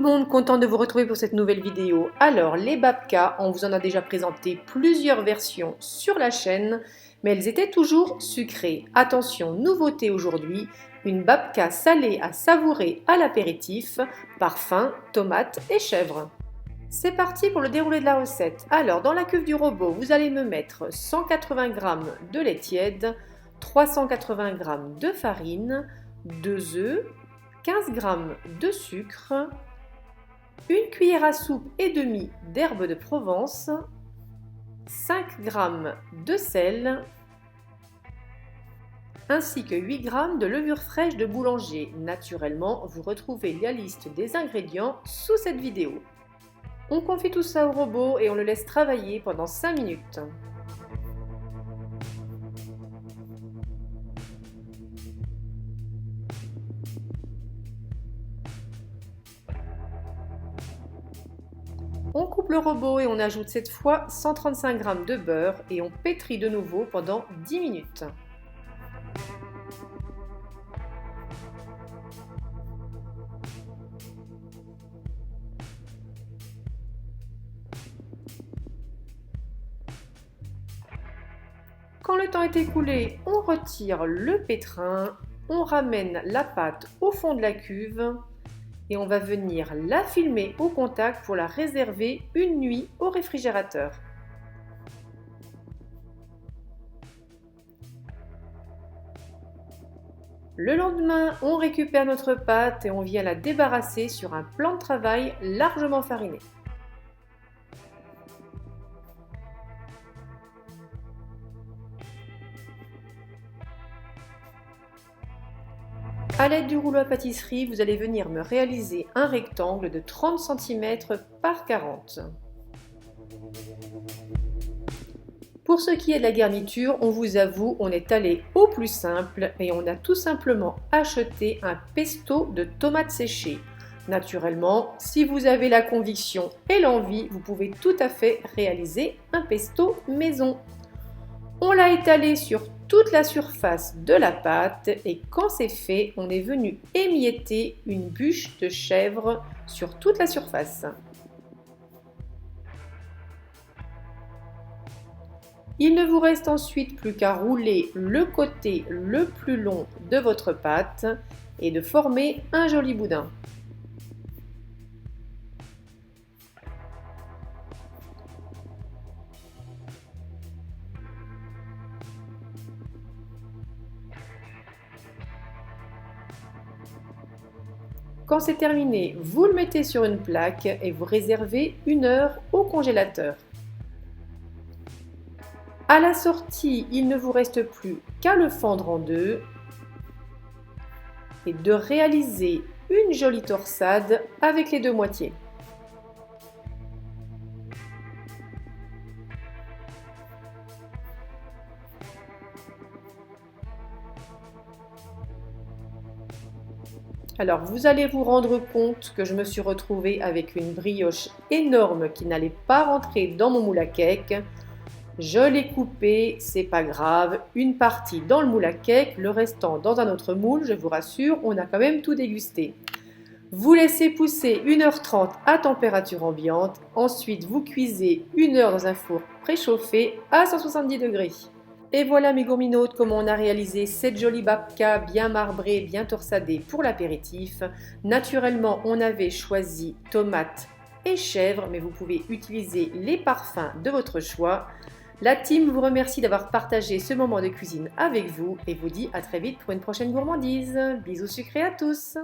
monde, content de vous retrouver pour cette nouvelle vidéo. Alors, les babkas, on vous en a déjà présenté plusieurs versions sur la chaîne, mais elles étaient toujours sucrées. Attention, nouveauté aujourd'hui, une babka salée à savourer à l'apéritif, parfum, tomate et chèvre. C'est parti pour le déroulé de la recette. Alors, dans la cuve du robot, vous allez me mettre 180 g de lait tiède, 380 g de farine, 2 œufs, 15 g de sucre, une cuillère à soupe et demie d'herbes de Provence, 5 g de sel, ainsi que 8 g de levure fraîche de boulanger. Naturellement, vous retrouvez la liste des ingrédients sous cette vidéo. On confie tout ça au robot et on le laisse travailler pendant 5 minutes. On coupe le robot et on ajoute cette fois 135 g de beurre et on pétrit de nouveau pendant 10 minutes. Quand le temps est écoulé, on retire le pétrin, on ramène la pâte au fond de la cuve et on va venir la filmer au contact pour la réserver une nuit au réfrigérateur. Le lendemain, on récupère notre pâte et on vient la débarrasser sur un plan de travail largement fariné. A l'aide du rouleau à pâtisserie, vous allez venir me réaliser un rectangle de 30 cm par 40. Pour ce qui est de la garniture, on vous avoue, on est allé au plus simple et on a tout simplement acheté un pesto de tomates séchées. Naturellement, si vous avez la conviction et l'envie, vous pouvez tout à fait réaliser un pesto maison. On l'a étalé sur toute la surface de la pâte et quand c'est fait, on est venu émietter une bûche de chèvre sur toute la surface. Il ne vous reste ensuite plus qu'à rouler le côté le plus long de votre pâte et de former un joli boudin. Quand c'est terminé, vous le mettez sur une plaque et vous réservez 1 heure au congélateur. À la sortie, il ne vous reste plus qu'à le fendre en deux et de réaliser une jolie torsade avec les deux moitiés. Alors, vous allez vous rendre compte que je me suis retrouvée avec une brioche énorme qui n'allait pas rentrer dans mon moule à cake. Je l'ai coupée, c'est pas grave, une partie dans le moule à cake, le restant dans un autre moule, je vous rassure, on a quand même tout dégusté. Vous laissez pousser 1h30 à température ambiante, ensuite vous cuisez 1 heure dans un four préchauffé à 170 degrés. Et voilà mes gourminotes, comment on a réalisé cette jolie babka bien marbrée, bien torsadée pour l'apéritif. Naturellement, on avait choisi tomate et chèvre, mais vous pouvez utiliser les parfums de votre choix. La team vous remercie d'avoir partagé ce moment de cuisine avec vous et vous dit à très vite pour une prochaine gourmandise. Bisous sucrés à tous!